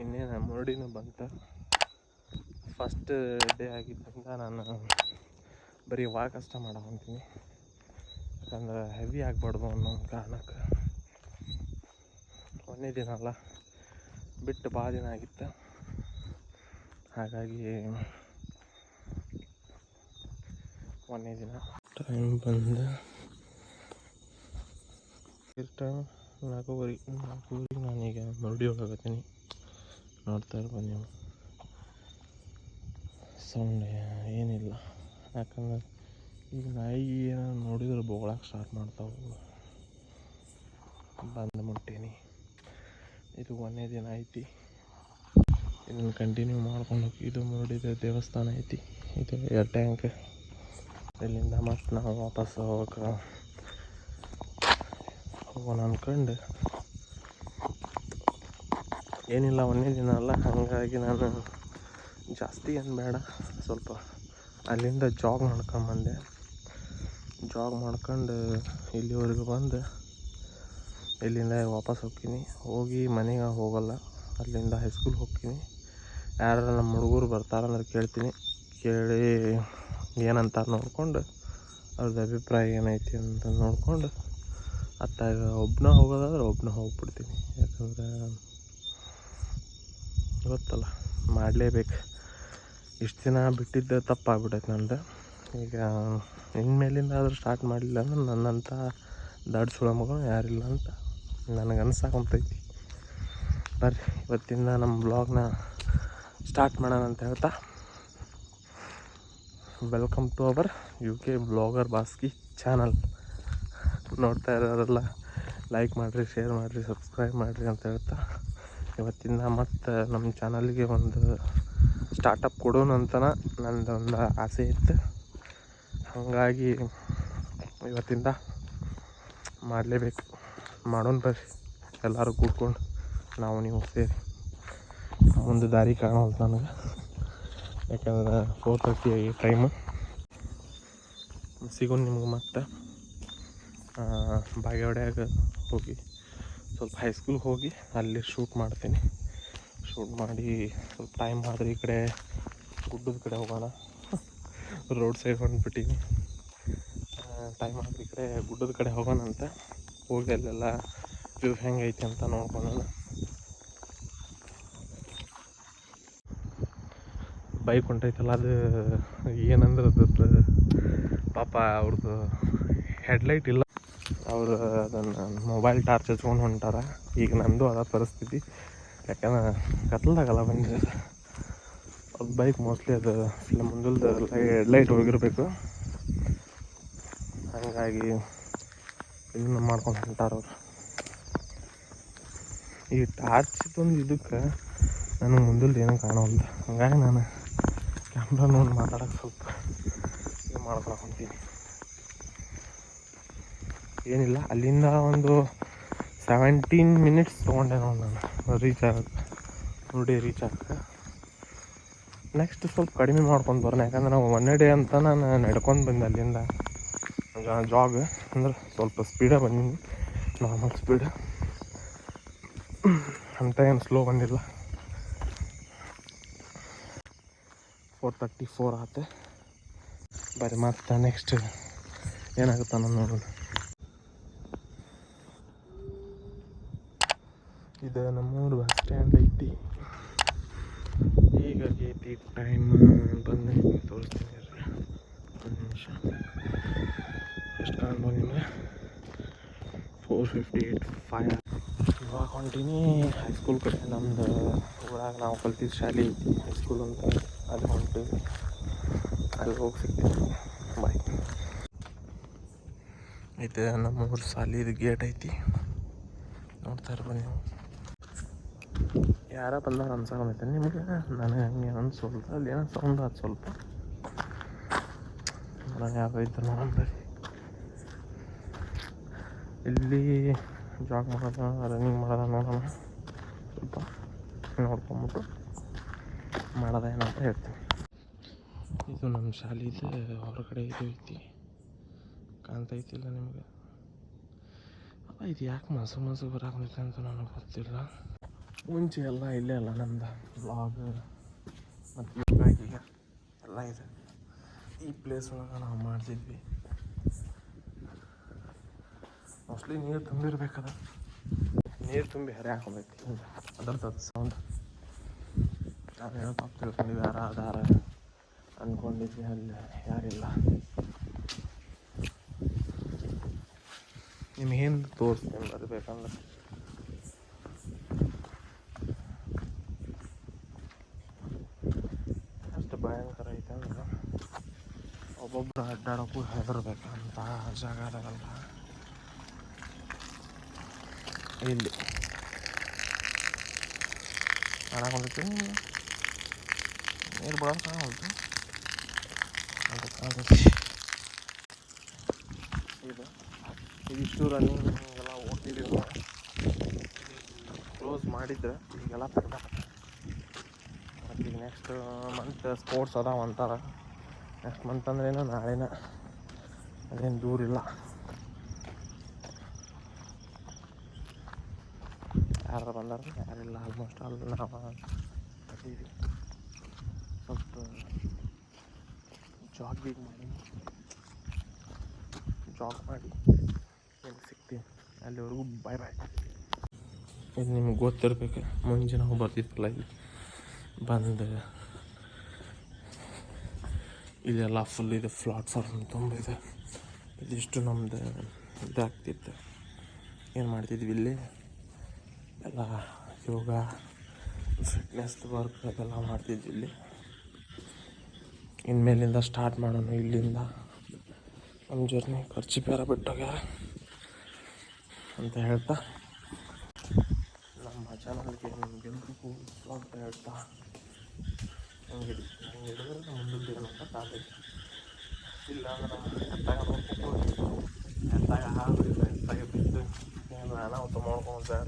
ಇನ್ನೇನು ಮುರುಡಿನೂ ಬಂತು. First day ಆಗಿದ್ದರಿಂದ ನಾನು ಬರೀ ವಾಕ್ ಅಷ್ಟೇ ಮಾಡಕೊಂತೀನಿ, ಯಾಕಂದ್ರೆ ಹೆವಿ ಆಗಬಾರ್ದು ಅನ್ನೋ ಒಂದು ಕಾರಣಕ್ಕೆ. ಒಂದೇ ದಿನ ಅಲ್ಲ, ಬಿಟ್ಟು ಭಾಳ ದಿನ ಆಗಿತ್ತು. ಹಾಗಾಗಿ ಒಂದೇ ದಿನ. ಟೈಮ್ ಬಂದು ಟೈಮ್ 4:15 ನಾನೀಗ ಮುರುಡಿ ಹೋಗತ್ತೀನಿ. ನೋಡ್ತಾ ಇರ್ಬೋದು ನೀವು, ಸೌಂಡ್ ಏನಿಲ್ಲ, ಯಾಕಂದ್ರೆ ಈಗ ನಾಯಿ ಏನೋ ನೋಡಿದ್ರೆ ಬೋಳಕ್ಕೆ ಸ್ಟಾರ್ಟ್ ಮಾಡ್ತಾವೆ. ಬಂದು ಮುಟ್ಟೀನಿ. ಇದು ಒಂದೇ ದಿನ ಐತಿ, ಇದನ್ನು ಕಂಟಿನ್ಯೂ ಮಾಡ್ಕೊಂಡು ಹೋಗಿ. ಇದು ಮುರುಡಿದ ದೇವಸ್ಥಾನ ಐತಿ, ಇದು ಏರ್ ಟ್ಯಾಂಕ್. ಇಲ್ಲಿಂದ ಮತ್ತೆ ನಾವು ವಾಪಸ್ ಹೋಗೋಣ ಅಂದ್ಕೊಂಡು, ಏನಿಲ್ಲ ಒಂದೇ ದಿನ ಅಲ್ಲ, ಹಾಗಾಗಿ ನಾನು ಜಾಸ್ತಿ ಏನು ಬೇಡ, ಸ್ವಲ್ಪ ಅಲ್ಲಿಂದ ಜಾಗ್ ಮಾಡ್ಕೊಂಬಂದೆ. ಜಾಗ್ ಮಾಡ್ಕೊಂಡು ಇಲ್ಲಿವರೆಗೂ ಬಂದು ಇಲ್ಲಿಂದ ವಾಪಸ್ ಹೋಗ್ತೀನಿ. ಹೋಗಿ ಮನೆಗೆ ಹೋಗಲ್ಲ, ಅಲ್ಲಿಂದ ಹೈಸ್ಕೂಲ್ಗೆ ಹೋಗ್ತೀನಿ. ಯಾರು ನಮ್ಮ ಹುಡುಗರು ಬರ್ತಾರಂದ್ರೆ ಕೇಳ್ತೀನಿ, ಕೇಳಿ ಏನಂತಾರೆ ನೋಡ್ಕೊಂಡು ಅವ್ರದ್ದು ಅಭಿಪ್ರಾಯ ಏನೈತಿ ಅಂತ ನೋಡ್ಕೊಂಡು ಅತ್ತಾಗ ಒಬ್ಬನ ಹೋಗೋದಾದ್ರೆ ಒಬ್ಬನ ಹೋಗ್ಬಿಡ್ತೀನಿ. ಯಾಕಂದ್ರೆ ಗೊತ್ತಲ್ಲ, ಮಾಡಲೇಬೇಕು. ಇಷ್ಟು ದಿನ ಬಿಟ್ಟಿದ್ದೆ ತಪ್ಪಾಗ್ಬಿಟ್ಟೈತೆ ನಂದು. ಈಗ ಇನ್ಮೇಲಿಂದ ಆದರೂ ಸ್ಟಾರ್ಟ್ ಮಾಡಲಿಲ್ಲ ಅಂದ್ರೆ ನನ್ನಂಥ ದೊಡ್ಡ ಸುಳ ಮಗಳು ಯಾರಿಲ್ಲ ಅಂತ ನನಗೆ ಅನ್ಸಾಕೊಂತೈತಿ. ಬರ್ರಿ ಇವತ್ತಿಂದ ನಮ್ಮ ಬ್ಲಾಗ್ನ ಸ್ಟಾರ್ಟ್ ಮಾಡೋಣ ಅಂತ ಹೇಳ್ತಾ, welcome to our UK blogger Baski channel. ನೋಡ್ತಾ ಇರೋರೆಲ್ಲ ಲೈಕ್ ಮಾಡಿರಿ, ಶೇರ್ ಮಾಡಿರಿ, ಸಬ್ಸ್ಕ್ರೈಬ್ ಮಾಡಿರಿ ಅಂತ ಹೇಳ್ತಾ, ಇವತ್ತಿಂದ ಮತ್ತು ನಮ್ಮ ಚಾನಲ್ಗೆ ಒಂದು ಸ್ಟಾರ್ಟಪ್ ಕೊಡೋಣ ಅಂತನ ನನ್ನದೊಂದು ಆಸೆ ಇತ್ತು. ಹಾಗಾಗಿ ಇವತ್ತಿಂದ ಮಾಡಲೇಬೇಕು. ಮಾಡೋಣ ಬರ್ರಿ ಎಲ್ಲರೂ ಕೂತ್ಕೊಂಡು, ನಾವು ನೀವು ಸೇರಿ. ಒಂದು ದಾರಿ ಕಾಣೋದು ನನಗೆ, ಯಾಕಂದ್ರೆ 4:30 ಟೈಮು. ಸಿಗೋಣ ನಿಮ್ಗೆ ಮತ್ತೆ ಬಾಗೇವಾಡ್ಯಾಗ ಹೋಗಿ ಸ್ವಲ್ಪ ಹೈಸ್ಕೂಲ್ಗೆ ಹೋಗಿ ಅಲ್ಲಿ ಶೂಟ್ ಮಾಡ್ತೀನಿ. ಶೂಟ್ ಮಾಡಿ ಸ್ವಲ್ಪ ಟೈಮ್ ಆದರೆ ಈ ಕಡೆ ಗುಡ್ಡದ ಕಡೆ ಹೋಗೋಣ. Road side ಹೊಂಟ್ಬಿಟ್ಟಿನಿ. ಟೈಮ್ ಆದರೆ ಈ ಕಡೆ ಗುಡ್ಡದ ಕಡೆ ಹೋಗೋಣ ಅಂತ. ಹೋಗಿ ಅಲ್ಲೆಲ್ಲ ವ್ಯೂ ಹೆಂಗೈತೆ ಅಂತ ನೋಡ್ಕೊಳ್ಳೋಣ. ಬೈಕ್ ಹೊಂಟೈತಲ್ಲ, ಅದು ಏನಂದ್ರೆ ಅದ್ರದ್ದು ಪಾಪ ಅವ್ರದ್ದು ಹೆಡ್ಲೈಟ್ ಇಲ್ಲ. ಅವರು ಅದನ್ನು ಮೊಬೈಲ್ ಟಾರ್ಚ್ ಹಚ್ಕೊಂಡು ಹೊಂಟಾರ. ಈಗ ನಂದು ಅದ ಪರಿಸ್ಥಿತಿ, ಯಾಕಂದ್ರೆ ಕತ್ಲದಾಗಲ್ಲ ಬಂದಿರೋದು. ಅದು ಬೈಕ್ ಮೋಸ್ಟ್ಲಿ ಅದು ಮುಂದಲ್ದು ಹೆಡ್ಲೈಟ್ ಹೋಗಿರಬೇಕು. ಹಾಗಾಗಿ ಇದನ್ನು ಮಾಡ್ಕೊಂಡು ಹೊಂಟಾರವ್ರು. ಈ ಟಾರ್ಚ್ ತಂದು ಇದಕ್ಕೆ ನನಗೆ ಮುಂದಲ್ದು ಏನೂ ಕಾಣೋಲ್ಲ. ಹಂಗಾಗಿ ನಾನು ಕ್ಯಾಮ್ರಾ ನೋಡಿ ಮಾತಾಡೋಕೆ ಸ್ವಲ್ಪ ಇದು ಮಾಡ್ಕೊಳಕೊಂತೀನಿ. ಏನಿಲ್ಲ, ಅಲ್ಲಿಂದ ಒಂದು 17 ಮಿನಿಟ್ಸ್ ತೊಗೊಂಡೆ ನೋಡಿ ನಾನು ರೀಚ್ ಆಗೋಕ್ಕೆ, ನೋಡಿ ರೀಚ್ ಆಗೋಕ್ಕೆ. ನೆಕ್ಸ್ಟ್ ಸ್ವಲ್ಪ ಕಡಿಮೆ ಮಾಡ್ಕೊಂಡು ಬರೋಣ, ಯಾಕಂದ್ರೆ ನಾವು 1 ಡೇ ಅಂತ ನಾನು ನಡ್ಕೊಂಡು ಬಂದೆ ಅಲ್ಲಿಂದ. ಜಾಗ್ ಅಂದ್ರೆ ಸ್ವಲ್ಪ ಸ್ಪೀಡೇ ಬಂದೀನಿ, ನಾರ್ಮಲ್ ಸ್ಪೀಡ್ ಅಂತ ಏನು ಸ್ಲೋ ಬಂದಿಲ್ಲ. 4:34 ಆಯ್ತು. ಬರೀ ಮತ್ತೆ ನೆಕ್ಸ್ಟ್ ಏನಾಗುತ್ತೆ ಅನ್ನೋದು ನೋಡೋಣ. ಇದು ನಮ್ಮೂರು ಬಸ್ ಸ್ಟ್ಯಾಂಡ್ ಐತಿ. ಈಗ ಆಗೈತಿ ಟೈಮ್ ಬಂದು ತೋರಿಸ್ತೀನಿ ರೀ, ಒಂದು ನಿಮಿಷ. ಎಷ್ಟು ಕಾಣ್ಬೋದು ನಿಮಗೆ? 4:58 ಇವಾಗ ಹೊಂಟೀನಿ ಹೈಸ್ಕೂಲ್ ಕಡೆ. ನಮ್ಮದು ಊರಾಗ ನಾವು ಕಲ್ತಿದ್ದ ಶಾಲೆ ಐತಿ, ಹೈಸ್ಕೂಲ್ ಅಂತ. ಅಲ್ಲಿ ಹೊಂಟೀವಿ, ಅಲ್ಲಿ ಹೋಗಿ ಸಿಗ್ತೀನಿ. ಬಾಯ್. ಇದು ನಮ್ಮೂರು ಸಾಲಿದು ಗೇಟ್ ಐತಿ, ನೋಡ್ತಾ ಇರ್ಬೋದು ನೀವು. ಯಾರ ಬಂದಾಗ ಅನ್ಸಾಕೈತೆ ನಿಮಗೆ? ನನಗೆ ಹಂಗೆ ಅನ್ಸೋಲ್ಲ. ಅಲ್ಲಿ ಏನೋ ಸೌಂಡ್ ಆಯ್ತು ಸ್ವಲ್ಪ. ನಾನು ಯಾಕೈತೆ ನೋಡೋಣ ಬರ್ರಿ. ಇಲ್ಲಿ ಜಾಗ್ ಮಾಡೋದ, ರನ್ನಿಂಗ್ ಮಾಡೋದ ನೋಡೋಣ. ಸ್ವಲ್ಪ ನೋಡ್ಕೊಂಬಿಟ್ಟು ಮಾಡೋದ ಏನಂತ ಹೇಳ್ತೀನಿ. ಇದು ನಮ್ಮ ಶಾಲಿದು ಹೊರಗಡೆ ಇದು ಐತಿ, ಕಾಣ್ತೈತಿಲ್ಲ ನಿಮಗೆ? ಇದು ಯಾಕೆ ಮಸು ಬರಾಕೈತೆ ಅಂತ ನನಗೆ ಗೊತ್ತಿಲ್ಲ. ಮುಂಚೆ ಎಲ್ಲ ಇಲ್ಲೇ ಅಲ್ಲ ನಮ್ದು ವ್ಲಾಗ್ ಮತ್ತು ಯೋಗ ಈಗ ಎಲ್ಲ ಇದೆ ಈ ಪ್ಲೇಸ್ ಒಳಗೆ ನಾವು ಮಾಡ್ತಿದ್ವಿ. ಮೋಸ್ಟ್ಲಿ ನೀರು ತುಂಬಿರ್ಬೇಕದ, ನೀರು ತುಂಬಿ ಹರಿಯಾಕೆ ಹೋಗೈತಿ ಹಿಂಗೆ ಅದರ್ತದ ಸೌಂಡ್. ನಾವೇನೋ ತಪ್ಪು ತಿಳ್ಕೊಂಡಿವಿ, ಯಾರ ಅದಾರ ಅಂದ್ಕೊಂಡಿದ್ವಿ, ಅಲ್ಲಿ ಯಾರಿಲ್ಲ. ನಿಮ್ಗೆ ಹಿಂದೆ ತೋರಿಸ್ತೀನಿ ಬರಬೇಕಂದ್ರೆ. ಅಷ್ಟು ಭಯಂಕರ ಐತೆ ಅಂದ್ರೆ ಒಬ್ಬೊಬ್ಬರು ಅಡ್ಡಾಡೋಕ್ಕೂ ಹೆದರ್ಬೇಕಂತ ಜಾಗದಾಗಲ್ಲ. ಇಲ್ಲಿ ಕಾಣಕೊಂಡೈತಿ ನೀರು ಬಿಡೋದು ಕಾಣಲ್ತು, ಅದಕ್ಕೆ ಇದಿಷ್ಟು ರನ್ನಿಂಗ್ ಹಿಂಗೆಲ್ಲ ಓಡ್ತಿದ್ದೀವಿ. ಕ್ಲೋಸ್ ಮಾಡಿದ್ರೆ ಈಗೆಲ್ಲ ತೆಗ್ದ. ಮತ್ತು ಈಗ ನೆಕ್ಸ್ಟ್ ಮಂತ್ ಸ್ಪೋರ್ಟ್ಸ್ ಅದಾವ ಅಂತಾರೆ. ನೆಕ್ಸ್ಟ್ ಮಂತ್ ಅಂದ್ರೇನು ನಾಳೆನ, ಅದೇನು ದೂರ ಇಲ್ಲ. ಯಾರು ಬಂದಾರ ಯಾರಿಲ್ಲ, ಆಲ್ಮೋಸ್ಟ್ ಅಲ್ಲಿ ನಾವು ಅದ್ದೀವಿ. ಸ್ವಲ್ಪ ಜಾಗಿಂಗ್ ಮಾಡಿ ಎಲ್ಲಿ ಸಿಗ್ತೀವಿ ಅಲ್ಲಿವರೆಗೂ ಬಾಯ್ ಬಾಯ್. ಇದು ನಿಮ್ಗೆ ಗೊತ್ತಿರ್ಬೇಕು, ಮುಂಚೆ ನಾವು ಬರ್ತಿತ್ತಲ್ಲ ಇಲ್ಲಿ ಬಂದು ಇದೆಲ್ಲ ಫುಲ್ ಇದೆ, ಪ್ಲಾಟ್ಫಾರ್ಮ್ ತುಂಬ ಇದೆ. ಇದಿಷ್ಟು ನಮ್ಮದು ಇದಾಗ್ತಿತ್ತು. ಏನು ಮಾಡ್ತಿದ್ವಿ ಇಲ್ಲಿ ಎಲ್ಲ ಯೋಗ ಫಿಟ್ನೆಸ್ ವರ್ಕ್ ಅದೆಲ್ಲ ಮಾಡ್ತಿದ್ವಿ ಇಲ್ಲಿ. ಇನ್ಮೇಲಿಂದ ಸ್ಟಾರ್ಟ್ ಮಾಡೋಣ ಇಲ್ಲಿಂದ ನಮ್ಮ ಜರ್ನಿ. ಖರ್ಚು ಬೇರೆ ಬಿಟ್ಟೋಗ್ಯಾರ ಅಂತ ಹೇಳ್ತಾ ನಮ್ಮ ಚಾನಲ್ಗೆ ನಿಮಗೆಲ್ರಿಗೂ ಸ್ವಾಗತ ಹೇಳ್ತಾ ಹಂಗೆ ಹಿಡಿದ್ರೆ ಮುಂದೆ ಏನಂತ ಕಾಲೇಜ್ ಇಲ್ಲ ಅಂದ್ರೆ ಎತ್ತಾಗ ಹಾಲು ಇಲ್ಲ, ಎತ್ತಾಗ ಬಿದ್ದು ಏನು ಅನಾಹುತ ಮಾಡ್ಕೊಂಡು ಬೇಡ.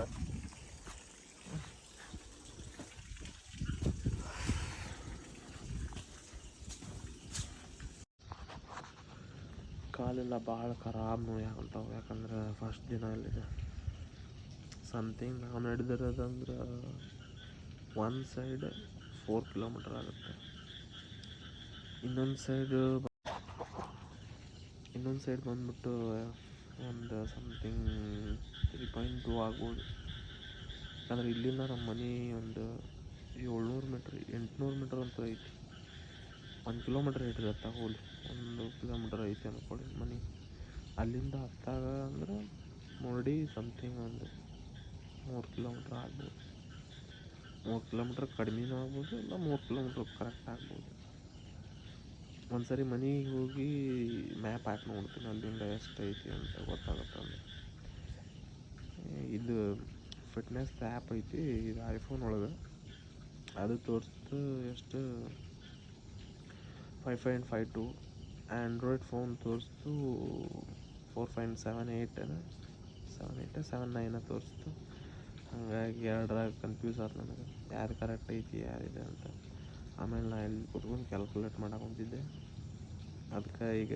ಕಾಲೆಲ್ಲ ಭಾಳ ಖರಾಬ್ ನೋಯಾಗಂತಾವೆ. ಯಾಕಂದ್ರೆ ಫಸ್ಟ್ ದಿನ ಅಲ್ಲಿದೆ ಸಮಥಿಂಗ್ ನಾವು ನಡೆದಿರೋದಂದ್ರೆ ಒಂದು ಸೈಡ್ 4 ಕಿಲೋಮೀಟರ್ ಆಗುತ್ತೆ, ಇನ್ನೊಂದು ಸೈಡ್ ಬಂದ್ಬಿಟ್ಟು ಒಂದು ಸಮಥಿಂಗ್ 3.2 ಆಗ್ಬೋದು. ಯಾಕಂದ್ರೆ ಇಲ್ಲಿಂದ ನಮ್ಮ ಮನೆ ಒಂದು 700 ಮೀಟ್ರ್ 800 ಮೀಟ್ರ್ ಅಂತೂ ಐತಿ. 1 ಕಿಲೋಮೀಟ್ರ್ ಇಟ್ಟಿರತ್ತ ಹೋಲಿ, 1 ಕಿಲೋಮೀಟ್ರ್ ಐತಿ ಅಂದ್ಕೊಳ್ಳಿ ಮನೆ. ಅಲ್ಲಿಂದ ಹತ್ತಾಗ ಅಂದ್ರೆ ನೋಡಿ ಸಮಥಿಂಗ್ ಒಂದು 3 ಕಿಲೋಮೀಟ್ರ್ ಆಗ್ಬೋದು. 3 ಕಿಲೋಮೀಟ್ರ್ ಕಡಿಮೆನೂ ಆಗ್ಬೋದು, ಇಲ್ಲ 3 ಕಿಲೋಮೀಟ್ರ್ ಕರೆಕ್ಟ್ ಆಗ್ಬೋದು. ಒಂದು ಸರಿ ಮನೆಗೆ ಹೋಗಿ ಮ್ಯಾಪ್ ಹಾಕಿ ನೋಡ್ತೀನಿ ಅಲ್ಲಿಂದ ಎಷ್ಟು ಐತಿ ಅಂತ ಗೊತ್ತಾಗುತ್ತೆ. ಅಂದ್ರೆ ಇದು ಫಿಟ್ನೆಸ್ ಆ್ಯಪ್ ಐತಿ, ಇದು ಐಫೋನ್ ಒಳಗೆ. ಅದು ತೋರಿಸ್ತು ಎಷ್ಟು 5.52. ಆ್ಯಂಡ್ರಾಯ್ಡ್ ಫೋನ್ ತೋರಿಸ್ತು 4.78 ತೋರಿಸ್ತು. ಹಾಗಾಗಿ ಎರಡರಾಗ ಕನ್ಫ್ಯೂಸ್ ಆಯ್ತು ನನಗೆ, ಯಾರು ಕರೆಕ್ಟ್ ಐತಿ ಯಾರಿದೆ ಅಂತ. ಆಮೇಲೆ ನಾ ಇಲ್ಲಿ ಕೂತ್ಕೊಂಡು ಕ್ಯಾಲ್ಕುಲೇಟ್ ಮಾಡಕೊಂತಿದ್ದೆ. ಅದಕ್ಕೆ ಈಗ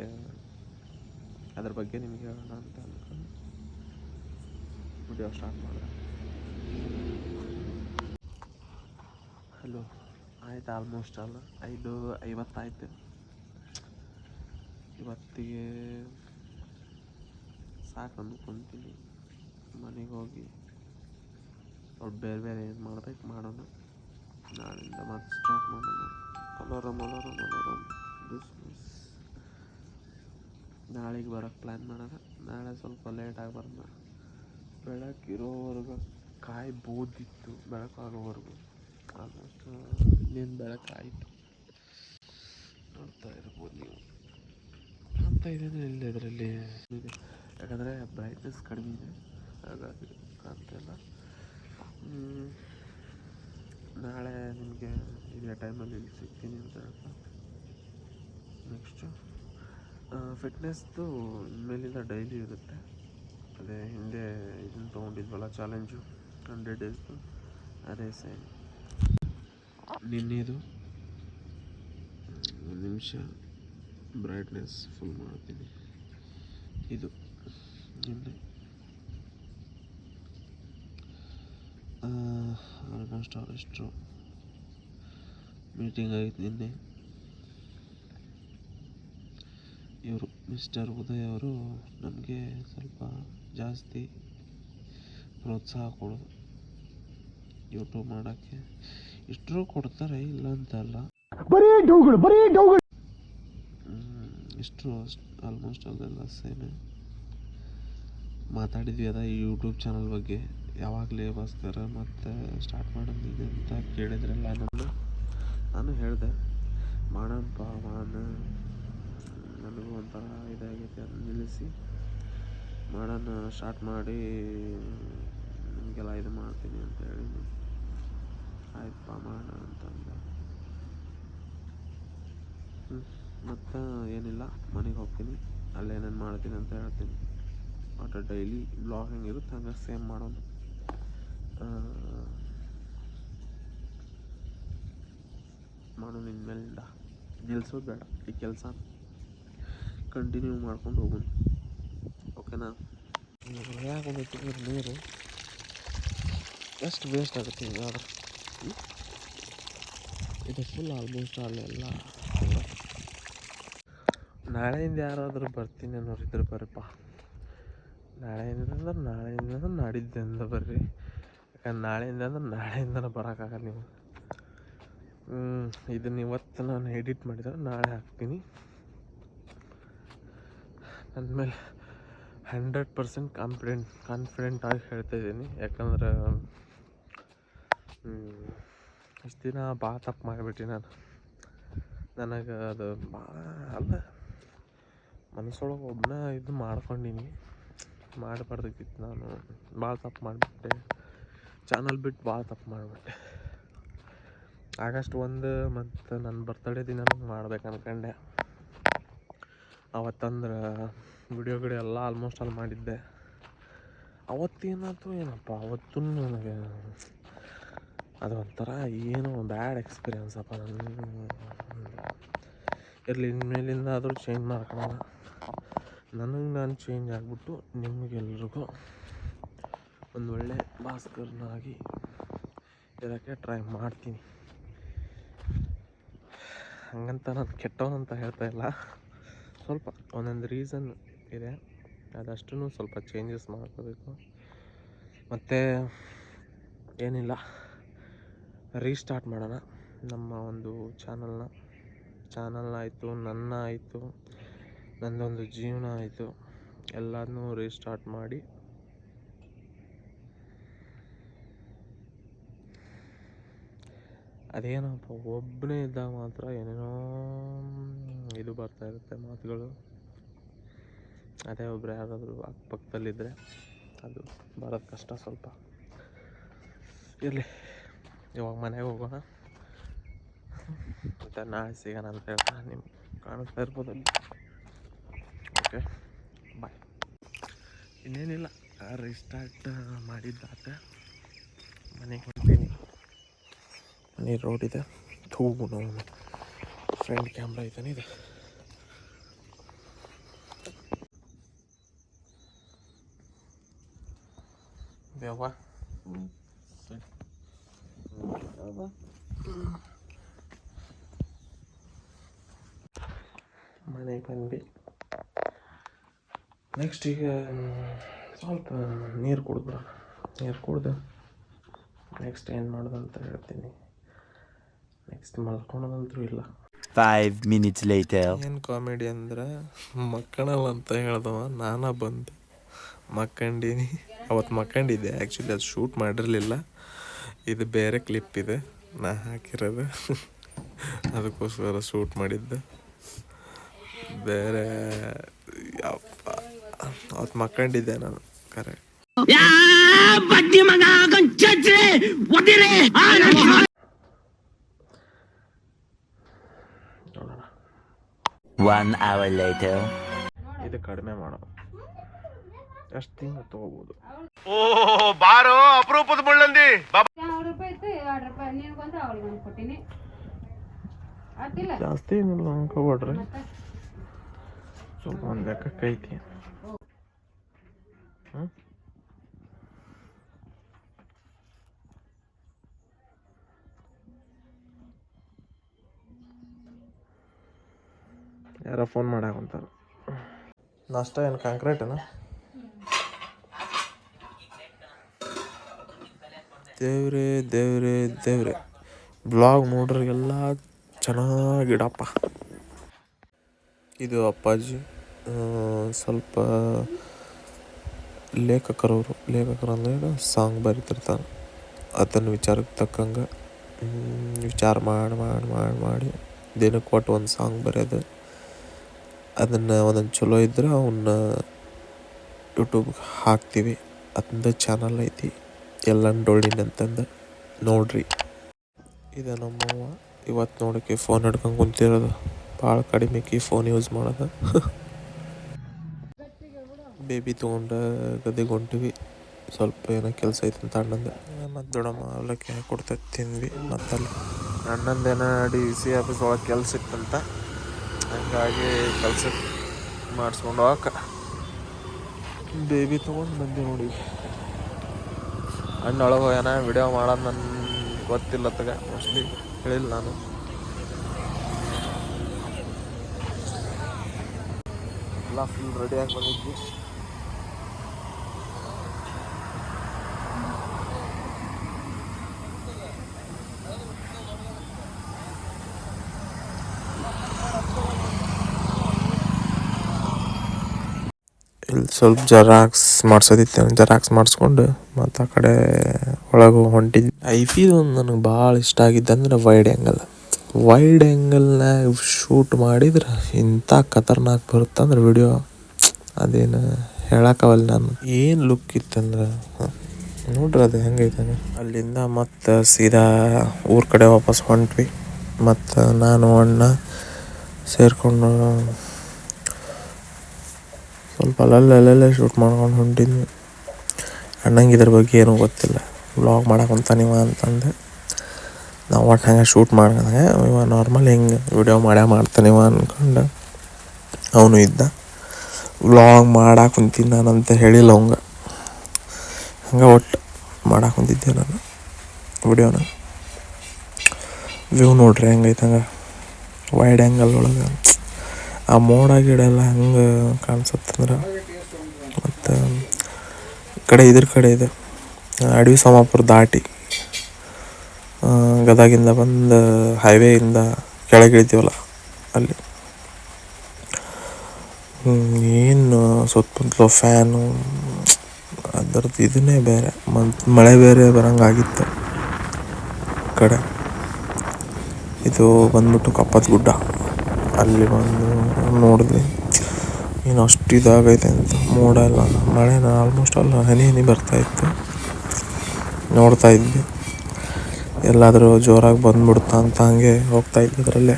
ಅದ್ರ ಬಗ್ಗೆ ನಿಮ್ಗೆ ಹೇಳೋಣ ಅಂತ ಅಂದ್ಕೊಂಡು ವಿಡಿಯೋ ಸ್ಟಾರ್ಟ್ ಮಾಡಿದೆ. ಹಲೋ, ಆಯ್ತು ಆಲ್ಮೋಸ್ಟ್ ಅಲ್ಲ 5:50 ಆಯ್ತು. ಇವತ್ತಿಗೆ ಸಾಕು ಅಂದ್ಕೊಂತೀನಿ. ಮನೆಗೆ ಹೋಗಿ ಸ್ವಲ್ಪ ಬೇರೆ ಏನು ಮಾಡ್ಬೇಕು ಮಾಡೋಣ. ನಾಳಿಂದ ಮತ್ತೆ ಸ್ಟಾರ್ಟ್ ಮಾಡೋಣ. ಅಲಾರಮ್ ನಾಳೆಗೆ ಬರೋಕ್ಕೆ ಪ್ಲ್ಯಾನ್ ಮಾಡೋಣ. ನಾಳೆ ಸ್ವಲ್ಪ ಲೇಟಾಗಿ ಬರೋಣ. ಬೆಳಕಿರೋವರೆಗೂ ಕಾಯ್ಬೋದಿತ್ತು, ಬೆಳಕಾಗೋವರೆಗೂ. ಆಲ್ಮೋಸ್ಟ್ ಇನ್ನೇನು ಬೆಳಕಾಯಿತು, ನೋಡ್ತಾ ಇರ್ಬೋದು ನೀವು. ಕಾಣ್ತಾ ಇದ್ದೇನೆ ಇಲ್ಲ ಇದರಲ್ಲಿ ಇದೆ, ಯಾಕಂದರೆ ಬ್ರೈಟ್ನೆಸ್ ಕಡಿಮೆ ಇದೆ, ಹಾಗಾಗಿ ಕಾಣ್ತಾ ಇಲ್ಲ. ನಾಳೆ ನಿಮಗೆ ಇದೇ ಟೈಮಲ್ಲಿ ಇಲ್ಲಿ ಸಿಗ್ತೀನಿ ಅಂತ ಹೇಳ್ತಾ, ನೆಕ್ಸ್ಟು ಫಿಟ್ನೆಸ್ದು ಇನ್ಮೇಲಿಂದ ಡೈಲಿ ಇರುತ್ತೆ. ಅದೇ ಹಿಂದೆ ಇದನ್ನು ತೊಗೊಂಡಿದ್ವಲ್ಲ ಚಾಲೆಂಜು 100 ಡೇಸ್ದು, ಅದೇ ಸೇಮ್. ನಿನ್ನೆದು ಒಂದು ನಿಮಿಷ ಬ್ರೈಟ್ನೆಸ್ ಫುಲ್ ಮಾಡ್ತೀನಿ. ಇದು ನಿನ್ನೆ ಆಲ್ಮೋಸ್ಟ್ ಅವರೆಷ್ಟು ಮೀಟಿಂಗ್ ಆಗಿತ್ತು ನಿನ್ನೆ. ಇವರು ಮಿಸ್ಟರ್ ಉದಯ್ ಅವರು ನಮಗೆ ಸ್ವಲ್ಪ ಜಾಸ್ತಿ ಪ್ರೋತ್ಸಾಹ ಕೊಡೋದು ಯೂಟ್ಯೂಬ್ ಮಾಡೋಕ್ಕೆ. ಇಷ್ಟರೂ ಕೊಡ್ತಾರೆ ಇಲ್ಲ ಅಂತಲ್ಲ, ಇಷ್ಟರು ಆಲ್ಮೋಸ್ಟ್ ಅದೆಲ್ಲ ಸೇಮೆ. ಮಾತಾಡಿದ್ವಿ ಅದ ಈ ಯೂಟ್ಯೂಬ್ ಚಾನಲ್ ಬಗ್ಗೆ, ಯಾವಾಗಲೇ ಭಾಸ್ಕರ ಮತ್ತೆ ಸ್ಟಾರ್ಟ್ ಮಾಡೋದಿದೆ ಅಂತ ಕೇಳಿದ್ರಲ್ಲ. ನಾನು ಹೇಳಿದೆ ಮಾಡೋಣಪ್ಪ ನನಗೂ ಒಂಥರ ಇದಾಗೈತೆ, ಅದು ನಿಲ್ಲಿಸಿ ಮಾಡೋಣ, ಸ್ಟಾರ್ಟ್ ಮಾಡಿ ನಿಮಗೆಲ್ಲ ಇದು ಮಾಡ್ತೀನಿ ಅಂತ ಹೇಳಿ. ಆಯ್ತಪ್ಪ ಮಾಡೋಣ ಅಂತಂದೆ. ಮತ್ತು ಏನಿಲ್ಲ, ಮನೆಗೆ ಹೋಗ್ತೀನಿ, ಅಲ್ಲೇನೇನು ಮಾಡ್ತೀನಿ ಅಂತ ಹೇಳ್ತೀನಿ. ಒಟ್ಟು ಡೈಲಿ ಬ್ಲಾಗ್ ಹೆಂಗಿರುತ್ತೆ ಹಂಗೆ ಸೇಮ್ ಮಾಡೋದು. ಇನ್ಮೇಲಿಂದ ನಿಲ್ಸೋದು ಬೇಡ, ಈ ಕೆಲಸ ಕಂಟಿನ್ಯೂ ಮಾಡ್ಕೊಂಡು ಹೋಗೋಣ. ಓಕೆನಾ? ಯಾಕೋಬೇಕು ನೀರು ಎಷ್ಟು ವೇಸ್ಟ್ ಆಗುತ್ತೆ ಹಿಂಗಾದ್ರೆ. ಇದು ಫುಲ್ ಆಲ್ಮೋಸ್ಟ್ ಅಲ್ಲೆಲ್ಲ. ನಾಳೆಯಿಂದ ಯಾರಾದರೂ ಬರ್ತೀನಿ ಅನ್ನೋರಿದ್ರೆ ಬರ್ರಿಪ್ಪ. ನಾಳೆಯಿಂದ ನಾಡಿದ್ದಿಂದ ಬರ್ರಿ. ಯಾಕಂದ್ರೆ ನಾಳೆಯಿಂದನೇ ಬರೋಕ್ಕಾಗಲ್ಲ ನೀವು. ಇದನ್ನು ಇವತ್ತು ನಾನು ಎಡಿಟ್ ಮಾಡಿದರೆ ನಾಳೆ ಹಾಕ್ತೀನಿ. ನನ್ನ ಮೇಲೆ 100% ಕಾನ್ಫಿಡೆಂಟಾಗಿ ಹೇಳ್ತಾಯಿದ್ದೀನಿ. ಯಾಕಂದ್ರೆ ಇಷ್ಟು ದಿನ ಭಾಳ ತಪ್ಪು ಮಾಡಿಬಿಟ್ಟು ನನಗೆ ಅದು ಅಲ್ಲ, ಮನಸ್ಸೊಳಗೆ ಒಬ್ಬನ ಇದು ಮಾಡ್ಕೊಂಡೀನಿ. ಮಾಡಬಾರ್ದಾಗಿತ್ತು, ನಾನು ಭಾಳ ತಪ್ಪು ಮಾಡಿಬಿಟ್ಟೆ. ಚಾನಲ್ ಬಿಟ್ಟು ಭಾಳ ತಪ್ಪು ಮಾಡಿಬಿಟ್ಟೆ. ಆಗಸ್ಟ್ 1 ಮತ್ತು ನನ್ನ ಬರ್ತಡೇ ದಿನ ಮಾಡ್ಬೇಕು ಅನ್ಕೊಂಡೆ. ಅವತ್ತಂದ್ರೆ ವಿಡಿಯೋಗಳು ಎಲ್ಲ ಆಲ್ಮೋಸ್ಟ್ ಅಲ್ಲಿ ಮಾಡಿದ್ದೆ. ಅವತ್ತೇನಾಯ್ತು ಏನಪ್ಪ, ಅವತ್ತೂ ನನಗೆ ಅದು ಒಂಥರ ಏನೋ ಬ್ಯಾಡ್ ಎಕ್ಸ್ಪೀರಿಯನ್ಸ್ ಅಪ್ಪ. ಇರಲಿ, ಇನ್ಮೇಲಿಂದ ಆದರೂ ಚೇಂಜ್ ಮಾಡ್ಕೊಳ್ಳೋಣ. ನನಗೆ ನಾನು ಚೇಂಜ್ ಆಗಿಬಿಟ್ಟು ನಿಮಗೆಲ್ರಿಗೂ ಒಂದು ಒಳ್ಳೆ ಭಾಸ್ಕರನಾಗಿ ಇರೋಕ್ಕೆ ಟ್ರೈ ಮಾಡ್ತೀನಿ. ಹಂಗಂತ ನಾನು ಕೆಟ್ಟವನಂತ ಹೇಳ್ತಾ ಇಲ್ಲ, ಸ್ವಲ್ಪ ಒಂದೊಂದು ರೀಸನ್ ಇದೆ, ಅದಷ್ಟೂ ಸ್ವಲ್ಪ ಚೇಂಜಸ್ ಮಾಡ್ಕೋಬೇಕು. ಮತ್ತು ಏನಿಲ್ಲ, ರೀಸ್ಟಾರ್ಟ್ ಮಾಡೋಣ ನಮ್ಮ ಒಂದು ಚಾನಲ್ನ ಆಯಿತು, ನನ್ನ ಆಯಿತು, ನನ್ನದೊಂದು ಜೀವನ ಆಯಿತು, ಎಲ್ಲದನ್ನೂ ರೀಸ್ಟಾರ್ಟ್ ಮಾಡಿ ಅದೇನಪ್ಪ, ಒಬ್ಬನೇ ಇದ್ದಾಗ ಮಾತ್ರ ಏನೇನೋ ಇದು ಬರ್ತಾಯಿರುತ್ತೆ ಮಾತುಗಳು. ಅದೇ ಒಬ್ಬರು ಯಾರಾದರೂ ಅಕ್ಕಪಕ್ಕದಲ್ಲಿದ್ದರೆ ಅದು ಬರೋದು ಕಷ್ಟ ಸ್ವಲ್ಪ. ಇರಲಿ, ಇವಾಗ ಮನೆಗೆ ಹೋಗೋಣ, ಮತ್ತು ನಾಳೆ ಸಿಗೋಣ ಅಂತ ಹೇಳ್ತಾ ನಿಮ್ಗೆ ಕಾಣಿಸ್ತಾ ಇರ್ಬೋದಲ್ಲಿ. ಓಕೆ, ಬಾಯ್. ಇನ್ನೇನಿಲ್ಲ, ರೀಸ್ಟಾರ್ಟ್ ಮಾಡಿದ್ದಾತ ಮನೆಗೆ ಹೊಂಟೀನಿ. ಮನೆ ರೋಡ್ ಇದೆ, ನಾವು ಫ್ರಂಟ್ ಕ್ಯಾಮ್ರಾ ಇದೆ. ಬೇವ ಮನೆಗೆ ಬಂದ್ವಿ. ನೆಕ್ಸ್ಟ್ ಈಗ ಸ್ವಲ್ಪ ನೀರು ಕುಡಿದ್ಬಿಡೋಣ. ನೀರು ಕುಡ್ದು ನೆಕ್ಸ್ಟ್ ಏನು ಮಾಡೋದು ಅಂತ ಹೇಳ್ತೀನಿ. ನೆಕ್ಸ್ಟ್ ಮಲ್ಕೊಳೋದಂತೂ ಇಲ್ಲ. 5 minutes later. ಏನು ಕಾಮಿಡಿ ಅಂದ್ರೆ, ಮಕ್ಕಳಲ್ಲ ಅಂತ ಹೇಳ್ದವ ನಾನಾ ಬಂದು ಮಕ್ಕಂಡೀನಿ. ಅವತ್ತು ಮಕ್ಕಂಡಿದ್ದೆ, ಆ್ಯಕ್ಚುಲಿ ಅದು ಶೂಟ್ ಮಾಡಿರಲಿಲ್ಲ, ಇದು ಬೇರೆ ಕ್ಲಿಪ್ ಇದೆ ನಾ ಹಾಕಿರೋದು. ಅದಕ್ಕೋಸ್ಕರ ಶೂಟ್ ಮಾಡಿದ್ದೆ ಬೇರೆ. ಅವತ್ತು ಮಕ್ಕಂಡಿದ್ದೆ ನಾನು, ಕರೆಕ್ಟ್. ನೋಡೋಣ. 1 hour later. ಇದು ಕಡಿಮೆ ಮಾಡೋದು, ಎಷ್ಟು ತಿಂಗಳು ತಗೋಬೋದು. ಓ ಬಾರೋ ಅಪರೂಪದ ಮುಳ್ಳಂದಿ. ಜಾಸ್ತಿ ಏನಿಲ್ಲ ಅನ್ಕೋಬೇಡ್ರಿ, ಸ್ವಲ್ಪ ಒಂದು ಲೆಕ್ಕಕ್ಕೆ ಐತಿ. ಯಾರೋ ಫೋನ್ ಮಾಡಾಕಂತಾರ. ನಾಷ್ಟ ಏನು ಕಾಂಕ್ರೀಟೇನ? ದೇವ್ರೇ ದೇವ್ರೇ ದೇವ್ರೆ, ಬ್ಲಾಗ್ ನೋಡ್ರಿಗೆಲ್ಲ ಚೆನ್ನಾಗಿಡಪ್ಪ. ಇದು ಅಪ್ಪಾಜಿ ಸ್ವಲ್ಪ ಲೇಖಕರಂದ್ರೆ ಸಾಂಗ್ ಬರೀತಿರ್ತಾನೆ. ಅದನ್ನು ವಿಚಾರಕ್ಕೆ ತಕ್ಕಂಗೆ ವಿಚಾರ ಮಾಡಿ ದಿನಕ್ಕೆ ಒಟ್ಟು ಒಂದು ಸಾಂಗ್ ಬರೆಯೋದು. ಅದನ್ನು ಒಂದೊಂದು ಚಲೋ ಇದ್ರೆ ಅವನ್ನ ಯೂಟ್ಯೂಬ್ಗೆ ಹಾಕ್ತೀವಿ. ಅದೊಂದು ಚಾನಲ್ ಐತಿ, ಎಲ್ಲ ಡೊಳ್ಳಿನ ಅಂತಂದು ನೋಡ್ರಿ. ಇದು ನಮ್ಮವ್ವ ಇವತ್ತು ನೋಡೋಕ್ಕೆ ಫೋನ್ ಹಿಡ್ಕೊಂಡು ಕುಂತಿರೋದು. ಭಾಳ ಕಡಿಮೆಗೆ ಫೋನ್ ಯೂಸ್ ಮಾಡೋದು. ಬೇಬಿ ತೊಗೊಂಡು ಗದ್ದೆಗೆ ಹೊಂಟಿವಿ. ಸ್ವಲ್ಪ ಏನೋ ಕೆಲಸ ಐತೆ ಅಂತ ಅಣ್ಣಂದು. ಮತ್ತು ದೊಡ್ಡಮ್ಮ ಅವಲಕ್ಕಿ ಹಾಕ್ಕೊಡ್ತೈತೆ ತಿಂದ್ವಿ. ಮತ್ತಲ್ಲಿ ಅಣ್ಣಂದೇನೋ DC ಆಫೀಸ್ ಒಳಗೆ ಕೆಲಸ ಇತ್ತಂತ, ಹಂಗಾಗಿ ಕೆಲಸ ಮಾಡಿಸ್ಕೊಂಡು ಹೋಗಕ್ಕೆ ಬೇಬಿ ತೊಗೊಂಡು ಬಂದೆ ನೋಡಿ. ಅಣ್ಣ ಒಳಗೆ ಹೋಗ್ಯಾನ. ವಿಡಿಯೋ ಮಾಡೋದು ನನಗೆ ಗೊತ್ತಿಲ್ಲ ತಗ, ಮೋಸ್ಟ್ಲಿ ಹೇಳಿಲ್ಲ ನಾನು. ಎಲ್ಲ ಫುಲ್ ರೆಡಿಯಾಗಿ ಬಂದಿದ್ವಿ. ಇಲ್ಲಿ ಸ್ವಲ್ಪ ಜೆರಾಕ್ಸ್ ಮಾಡ್ಸೋದಿತ್ತು, ಜೆರಾಕ್ಸ್ ಮಾಡಿಸ್ಕೊಂಡು ಮತ್ತು ಆ ಕಡೆ ಒಳಗೆ ಹೊಂಟಿದ್ವಿ. ಐಫಿದು ಒಂದು ನನಗೆ ಭಾಳ ಇಷ್ಟ ಆಗಿದ್ದಂದ್ರೆ ವೈಡ್ ಆ್ಯಂಗಲ್ನಾಗ ಶೂಟ್ ಮಾಡಿದ್ರೆ ಇಂಥ ಖತರ್ನಾಕ್ ಬರುತ್ತಂದ್ರೆ ವಿಡಿಯೋ, ಅದೇನು ಹೇಳಕ್ಕವಲ್ಲ ನಾನು. ಏನು ಲುಕ್ ಇತ್ತಂದ್ರೆ ನೋಡ್ರಿ ಅದು ಹೆಂಗೈತೆ. ಅಲ್ಲಿಂದ ಮತ್ತು ಸೀದಾ ಊರ ಕಡೆ ವಾಪಸ್ ಹೊಂಟ್ವಿ. ಮತ್ತು ನಾನು ಅಣ್ಣ ಸೇರಿಕೊಂಡು ಸ್ವಲ್ಪ ಅಲ್ಲಲ್ಲೇ ಶೂಟ್ ಮಾಡ್ಕೊಂಡು ಹೊಂಟಿದ್ವಿ. ಅಣ್ಣಂಗೆ ಇದ್ರ ಬಗ್ಗೆ ಏನೂ ಗೊತ್ತಿಲ್ಲ, ವ್ಲಾಗ್ ಮಾಡಕ್ಕಂತಾನಿವ ಅಂತಂದೆ. ನಾವು ಒಟ್ಟು ಹಂಗೆ ಶೂಟ್ ಮಾಡ್ಕೊಂಡಾಗ ಇವ ನಾರ್ಮಲ್ ಹಿಂಗೆ ವಿಡಿಯೋ ಮಾಡ್ತಾನಿವ ಅಂದ್ಕೊಂಡು ಅವನು ಇದ್ದ. ವ್ಲಾಗ್ ಮಾಡಕ್ಕೆ ಕುಂತೀನಿ ನಾನಂತ ಹೇಳಿಲ್ಲ ಅವಂಗೆ. ಹಂಗೆ ಒಟ್ಟು ಮಾಡಕ್ಕೆ ಕುಂತಿದ್ದೆ ನಾನು ವಿಡಿಯೋನ. ವ್ಯೂ ನೋಡ್ರಿ ಹೆಂಗೈತೆ ಹಂಗೆ ವೈಡ್ ಆ್ಯಂಗಲ್ ಒಳಗೆ. ಆ ಮೋಡ ಗಿಡ ಎಲ್ಲ ಹೆಂಗೆ ಕಾಣಿಸುತ್ತಂದ್ರೆ. ಮತ್ತು ಇದ್ರ ಕಡೆ ಇದೆ ಅಡವಿ ಸೋಮಾಪುರ ದಾಟಿ ಗದಗಿಂದ ಬಂದು ಹೈವೇಯಿಂದ ಕೆಳಗೆ ಇಳಿತೀವಲ್ಲ ಅಲ್ಲಿ. ಏನು ಸುತ್ತಮುತ್ತಲು ಫ್ಯಾನು, ಅದರದ್ದು ಇದನ್ನೇ ಬೇರೆ. ಮಳೆ ಬೇರೆ ಬರೋಂಗಾಗಿತ್ತು ಕಡೆ. ಇದು ಬಂದ್ಬಿಟ್ಟು ಕಪ್ಪತ್ತ ಗುಡ್ಡ. ಅಲ್ಲಿ ಬಂದು ನೋಡಿದ್ವಿ, ಏನು ಅಷ್ಟು ಇದಾಗೈತೆ ಅಂತ. ಮೋಡ ಎಲ್ಲ ಮಳೆನ ಆಲ್ಮೋಸ್ಟ್ ಅಲ್ಲ ಹನಿ ಬರ್ತಾಯಿತ್ತು. ನೋಡ್ತಾ ಇದ್ವಿ ಎಲ್ಲಾದರೂ ಜೋರಾಗಿ ಬಂದ್ಬಿಡ್ತಾ ಅಂತ ಹಂಗೆ ಹೋಗ್ತಾ ಇದ್ವಿ ಅದರಲ್ಲೇ.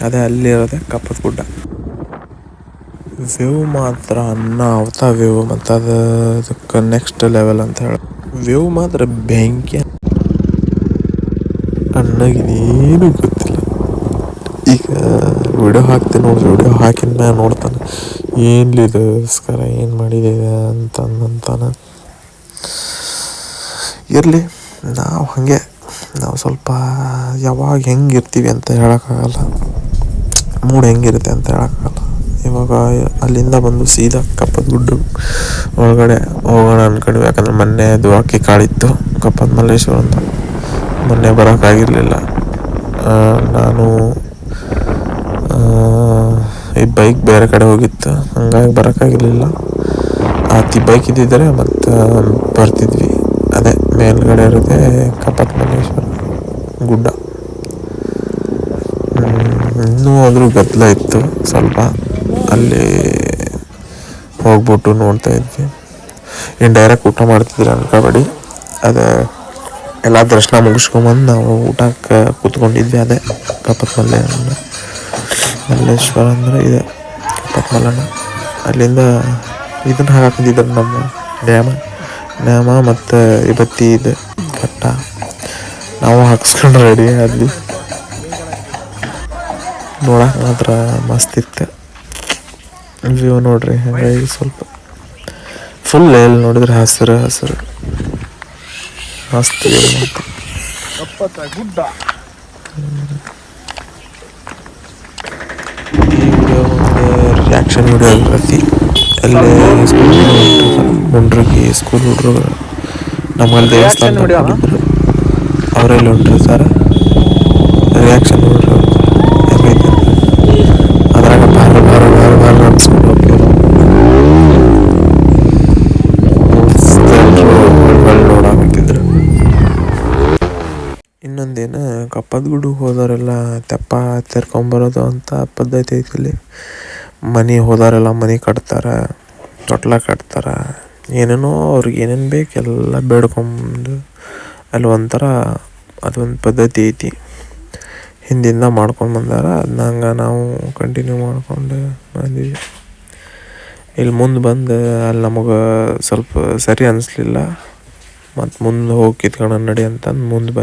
ಅದೇ ಅಲ್ಲಿರೋದೆ ಕಪ್ಪತ್ತ ಗುಡ್ಡ. ವ್ಯೂ ಮಾತ್ರ ಅವತಾ ವ್ಯೂ, ಮತ್ತು ಅದಕ್ಕೆ ನೆಕ್ಸ್ಟ್ ಲೆವೆಲ್ ಅಂತ ಹೇಳಿ ವ್ಯೂ ಮಾತ್ರ ಬೆಂಕಿ. ಅಣ್ಣಗಿನೇನು ಗೊತ್ತಿಲ್ಲ. ಈಗ ವಿಡಿಯೋ ಹಾಕ್ತೀನಿ ನೋಡಿ, ವಿಡಿಯೋ ಹಾಕಿದ ಮ್ಯಾಗ ನೋಡ್ತಾನೆ ಏನ್ಲಿದು ಸ್ಕರ ಏನು ಮಾಡಿದೆ ಅಂತಂತಾನೆ. ಇರಲಿ, ನಾವು ಸ್ವಲ್ಪ ಯಾವಾಗ ಹೆಂಗಿರ್ತೀವಿ ಅಂತ ಹೇಳೋಕ್ಕಾಗಲ್ಲ, ಮೂಡ್ ಹೆಂಗಿರುತ್ತೆ ಅಂತ ಹೇಳೋಕ್ಕಾಗಲ್ಲ. ಇವಾಗ ಅಲ್ಲಿಂದ ಬಂದು ಸೀದಾ ಕಪ್ಪತ್ತ ಗುಡ್ಡ ಒಳಗಡೆ ಹೋಗೋಣ ಅಂದ್ಕೊಂಡ್ವಿ. ಯಾಕಂದ್ರೆ ಮೊನ್ನೆ ಅದು ಅಕ್ಕಿ ಕಾಳಿತ್ತು ಕಪ್ಪತ್ತ ಮಲ್ಲೇಶ್ವರ ಅಂತ. ಮೊನ್ನೆ ಬರೋಕ್ಕಾಗಿರಲಿಲ್ಲ. ನಾನು ಈ ಬೈಕ್ ಬೇರೆ ಕಡೆ ಹೋಗಿತ್ತು, ಹಂಗಾಗಿ ಬರೋಕ್ಕಾಗಿರಲಿಲ್ಲ. ಬೈಕ್ ಇದ್ದಿದ್ದರೆ ಮತ್ತು ಬರ್ತಿದ್ವಿ. ಅದೇ ಮೇಲ್ಗಡೆ ಇರುತ್ತೆ ಕಪ್ಪತ್ತ ಮಲ್ಲೇಶ್ವರ ಗುಡ್ಡ. ಇನ್ನೂ ಆದರೂ ಗದ್ದಲ ಇತ್ತು ಸ್ವಲ್ಪ. ಅಲ್ಲಿ ಹೋಗ್ಬಿಟ್ಟು ನೋಡ್ತಾ ಇದ್ವಿ. ಇನ್ನು ಡೈರೆಕ್ಟ್ ಊಟ ಮಾಡ್ತಿದ್ರು ಅನ್ಕೋಬೇಡಿ. ಅದೇ ಎಲ್ಲ ದರ್ಶನ ಮುಗಿಸ್ಕೊಂಬಂದು ನಾವು ಊಟಕ್ಕೆ ಕೂತ್ಕೊಂಡಿದ್ವಿ. ಅದೇ ಕಪ್ಪತ್ತ ಮಲ್ಲೇಶ್ವರ ಅಂದರೆ ಇದೆ ಕಪ್ಪತ್ತ ಮಲ್ಲಣ್ಣ. ಅಲ್ಲಿಂದ ಇದನ್ನು ಹಾಕಿದ್ರು ನಮ್ಮ ಡ್ಯಾಮ ಮತ್ತು ಇವತ್ತಿ ಇದೆ ಕಟ್ಟ. ನಾವು ಹಾಕ್ಸ್ಕೊಂಡು ರೆಡಿ ಆದ್ವಿ. ನೋಡಕ್ಕೆ ಮಾತ್ರ ಮಸ್ತ್ ಇತ್ತು ವ್ಯೂ. ನೋಡ್ರಿ ಹಾಗಾಗಿ ಸ್ವಲ್ಪ ಫುಲ್ ಎಲ್ಲಿ ನೋಡಿದ್ರೆ ಹಸಿರು ಮಸ್ತ್ ಗುಡ್ಡ. ರಿಯಾಕ್ಷನ್ ವಿಡಿಯೋ ಇರ್ತೈತಿ. ಅಲ್ಲಿ ಸ್ಕೂಲ್ ಹುಡ್ರಿಗೆ ಸ್ಕೂಲ್ ಹುಡ್ರು ನಮ್ಮಲ್ಲಿ ದೇವಸ್ಥಾನದಾಗ ಮಾಡಿದ್ರು ಅವರೆಲ್ಲ ಹೊಂಟಿರ್ತಾರೆ. ರಿಯಾಕ್ಷನ್ ನೋಡ್ರಿ ಹೆಂಗೈತೆ ಅದ್ರಾಗ ಬಾರ ಬಾರ ಬಾರ ಬಾರ ಅನ್ಸ್ಕೊಂಡು ಹೋಗ್ತೀವಿ. ನೋಡಾಕಂತಿದ್ರು. ಇನ್ನೊಂದೇನು ಕಪ್ಪದ ಗುಡ್ಡಕ್ಕೆ ಹೋದವರೆಲ್ಲ ತೆಪ್ಪ ತೆರ್ಕೊಂಬರೋದು ಅಂತ ಪದ್ಧತಿ ಐತಿ. ಇಲ್ಲಿ ಮನೆ ಹೋದವರೆಲ್ಲ ಮನೆ ಕಟ್ತಾರೆ, ತೊಟ್ಲ ಕಟ್ತಾರೆ, ಏನೇನೋ ಅವ್ರಿಗೆ ಏನೇನು ಬೇಕು ಎಲ್ಲ ಬೇಡ್ಕೊಂಡು ಅಲ್ಲಿ ಒಂಥರ ಅದೊಂದು ಪದ್ಧತಿ ಐತಿ. ಹಿಂದಿಂದ ಮಾಡ್ಕೊಂಡು ಬಂದಾರ. ಅದನ್ನ ಹಂಗೆ ನಾವು ಕಂಟಿನ್ಯೂ ಮಾಡ್ಕೊಂಡು ಬಂದೀವಿ. ಇಲ್ಲಿ ಮುಂದೆ ಬಂದು ಅಲ್ಲಿ ನಮಗೆ ಸ್ವಲ್ಪ ಸರಿ ಅನ್ನಿಸ್ಲಿಲ್ಲ. ಮತ್ತು ಮುಂದೆ ಹೋಗಿ ಕಿತ್ಕೊಂಡು ನಡಿ ಅಂತಂದು ಮುಂದೆ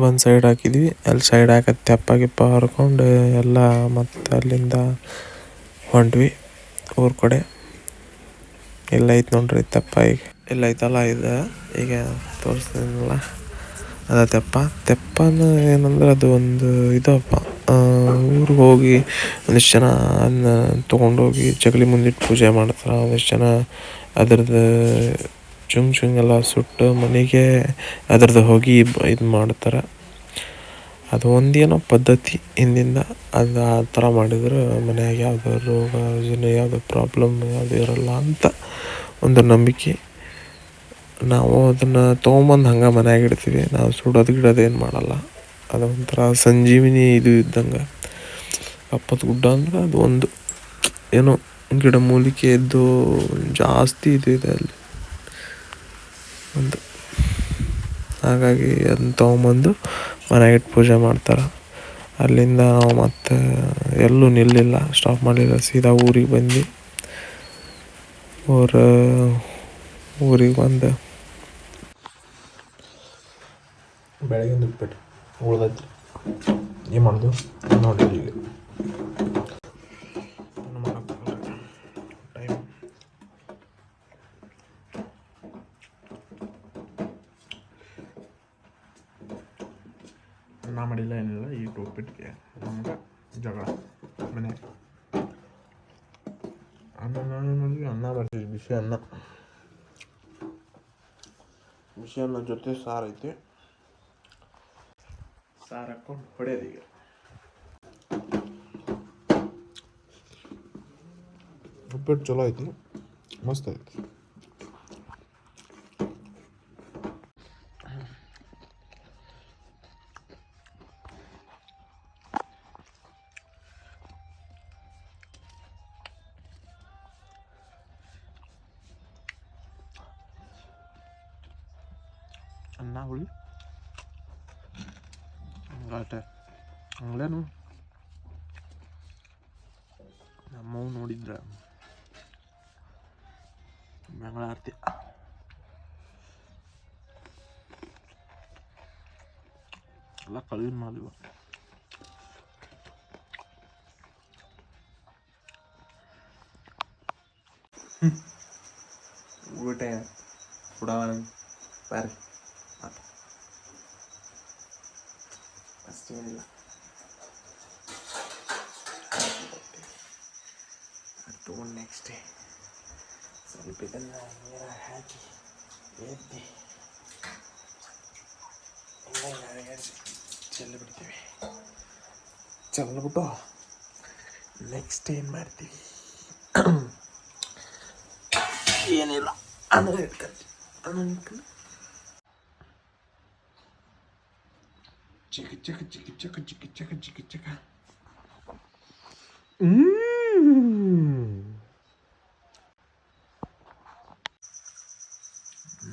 ಬಂದು ಸೈಡ್ ಹಾಕಿದ್ವಿ. ಅಲ್ಲಿ ಸೈಡ್ ಹಾಕಿ ತೆಪ್ಪ ಗಿಪ್ಪ ಹರ್ಕೊಂಡು ಎಲ್ಲ ಮತ್ತು ಅಲ್ಲಿಂದ ಹೊಂಟ್ವಿ ಊರ ಕಡೆ. ಎಲ್ಲೈತೆ ನೋಡ್ರಿ ತೆಪ್ಪ. ಈಗ ಎಲ್ಲೈತಲ್ಲ ಇದು ಈಗ ತೋರಿಸ್ತೀನಲ್ಲ ಅದ ತೆಪ್ಪನ ಏನಂದ್ರೆ ಅದು ಒಂದು ಇದಪ್ಪ. ಊರಿಗೆ ಹೋಗಿ ಒಂದಿಷ್ಟು ಜನ ಅದನ್ನ ತೊಗೊಂಡೋಗಿ ಜಗಲಿ ಮುಂದಿಟ್ಟು ಪೂಜೆ ಮಾಡ್ತಾರೆ. ಒಂದಿಷ್ಟು ಜನ ಅದ್ರದ್ದು ಚುಂಗೆಲ್ಲ ಸುಟ್ಟು ಮನೆಗೆ ಅದ್ರದ್ದು ಹೋಗಿ ಇದು ಮಾಡ್ತಾರೆ. ಅದು ಒಂದೇನೋ ಪದ್ಧತಿ ಹಿಂದಿಂದ. ಅದು ಆ ಥರ ಮಾಡಿದ್ರೆ ಮನ್ಯಾಗ ಯಾವುದೋ ರೋಗ ರುಜಿನ ಯಾವುದೋ ಪ್ರಾಬ್ಲಮ್ ಯಾವುದೂ ಇರೋಲ್ಲ ಅಂತ ಒಂದು ನಂಬಿಕೆ. ನಾವು ಅದನ್ನು ತೊಗೊಂಬಂದು ಹಂಗೆ ಮನ್ಯಾಗ ಇಡ್ತೀವಿ. ನಾವು ಸುಡೋದು ಗಿಡೋದು ಏನು ಮಾಡಲ್ಲ. ಅದು ಒಂಥರ ಸಂಜೀವಿನಿ ಇದು ಇದ್ದಂಗೆ. ಕಪ್ಪದ ಗುಡ್ಡ ಅಂದ್ರೆ ಅದು ಒಂದು ಏನೋ ಗಿಡ ಮೂಲಿಕೆ ಇದ್ದು ಜಾಸ್ತಿ ಇದು ಇದೆ ಅಲ್ಲಿ ಒಂದು. ಹಾಗಾಗಿ ಅದನ್ನ ತೊಗೊಂಬಂದು ಮನೆಯಾಗಿಟ್ಟು ಪೂಜೆ ಮಾಡ್ತಾರೆ. ಅಲ್ಲಿಂದ ನಾವು ಮತ್ತೆ ಎಲ್ಲೂ ನಿಲ್ಲಿಲ್ಲ, ಸ್ಟಾಪ್ ಮಾಡಲಿಲ್ಲ. ಸೀದಾ ಊರಿಗೆ ಬಂದು ಊರಿಗೆ ಬಂದು ಬೆಳಗಿಂದ ಉಪ್ಪಿಟ್ಟು ಉಳ್ದೈತಿ. ಏನು ಮಾಡೋದು ನೋಡಿ. ಈಗ ಟೈಮ್ ಅನ್ನ ಮಾಡಿಲ್ಲ ಏನಿಲ್ಲ. ಈ ಉಪ್ಪಿಟ್ಟಿಗೆ ನಮ್ಗೆ ಜಗಳ ಮನೆ. ಅನ್ನ ಬರ್ತೀವಿ, ಬಿಸಿ ಅನ್ನ ಜೊತೆ ಸಾರು ಐತಿ. ಸಾರು ಹಾಕ್ಕೊಂಡು ಹೊಡೆಯೋದು. ಈಗ ಉಪ್ಪಿಟ್ಟು ಚಲೋ ಐತಿ, ಮಸ್ತ್ ಐತಿ. ಅನ್ನ ಹುಳಿ ಆಟ ಹಂಗ್ಲೇನು. ನಮ್ಮವು ನೋಡಿದ್ರೆ ಮಂಗಳಾರತಿ ಎಲ್ಲ ಕಳುವಿನ ಮಾಡಿವ. ಊಟ ಕುಡವ ಬಾರಿ ಅಷ್ಟೇನಿಲ್ಲ. ತಗೊಂಡು ನೆಕ್ಸ್ಟ್ ಡೇ ಸ್ವಲ್ಪ ಇದನ್ನು ನೀರ ಹಾಕಿ ಎತ್ತಿ ಚೆಲ್ಲಿಬಿಡ್ತೀವಿ. ಚೆಲ್ಬಿಟ್ಟು ನೆಕ್ಸ್ಟ್ ಏನು ಮಾಡ್ತೀವಿ ಏನಿಲ್ಲ ಅನ್ನ ಇಟ್ಕೊಂಡು ಚಿಕ್ಕ ಚಿಕ್ಕ ಚಿಕ್ಕ ಚಿಕ್ಕ ಚಿಕ್ಕ ಚಿಕ್ಕ ಚಿಕ್ಕ ಚಿಕ್ಕ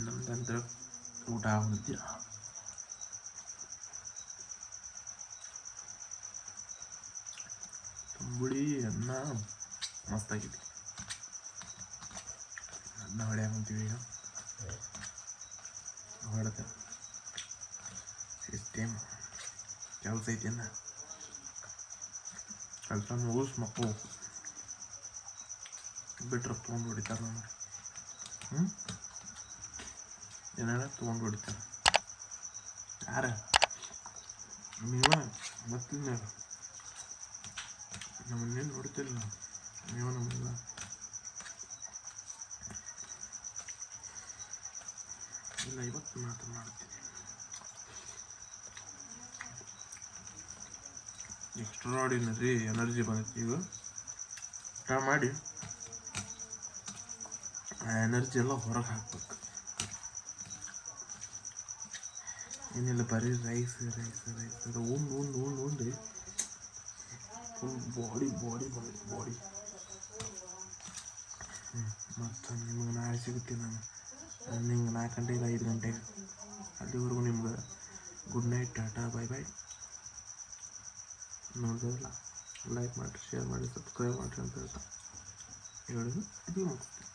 ನಮ್ದಂದ್ರೆ ಊಟ ಆಗುತ್ತೀರ. ತಂಬುಳಿ ಅನ್ನ ಮಸ್ತಾಗಿದೆ. ಅನ್ನ ಹೊಡೆಯಂತೀವಿ. ಈಗ ಹೊಡೆದ ಸಿಸ್ಟಮ್ ಕೆಲಸ ಐತಿ. ಅನ್ನ ಕೆಲಸ ಮುಗಿಸ್ ಮಕ್ಕಳು ಬಿಟ್ರೆ ತೊಗೊಂಡು ಹೊಡಿತಾರೆ. ನಮಗೆ ಏನಾರ ತೊಗೊಂಡು ಹೊಡಿತಾರೆ. ಯಾರ ನೀವ ಮತ್ತಿನ್ಯಾರ ನಮ್ಮನ್ನೇನು ನೋಡ್ತಿಲ್ಲ. ನೀವು ನಮ್ಮಲ್ಲ ಇಲ್ಲ ಇವತ್ತು ಮಾತು ಮಾಡ್ತೀನಿ. ಎಕ್ಸ್ಟ್ರಾಡಿನರಿ ಎನರ್ಜಿ ಬಂದೈತಿ. ಈಗ ಊಟ ಮಾಡಿ ಆ ಎನರ್ಜಿ ಎಲ್ಲ ಹೊರಗೆ ಹಾಕ್ಬೇಕು. ಏನಿಲ್ಲ ಬರೀ ರೈಸ್ ಅದು ಉಂಡು ಫುಲ್ ಬಾಡಿ ಬಂದೈತಿ. ಮತ್ತು ನಿಮಗೆ ನಾಳೆ ಸಿಗುತ್ತೆ ನಾನು ನಿಮ್ಗೆ 4 ಗಂಟೆಗೆ 5 ಗಂಟೆಗೆ. ಅಲ್ಲಿವರೆಗೂ ನಿಮ್ಗೆ ಗುಡ್ ನೈಟ್, ಟಾಟಾ, ಬೈ. ನೋಡಿದ್ರಲ್ಲ, ಲೈಕ್ ಮಾಡಿರಿ, ಶೇರ್ ಮಾಡಿ, ಸಬ್ಸ್ಕ್ರೈಬ್ ಮಾಡಿರಿ ಅಂತ ಹೇಳ್ತಾ ಹೇಳೋದು ಇದು ಮುಗಿಸ್ತೀನಿ.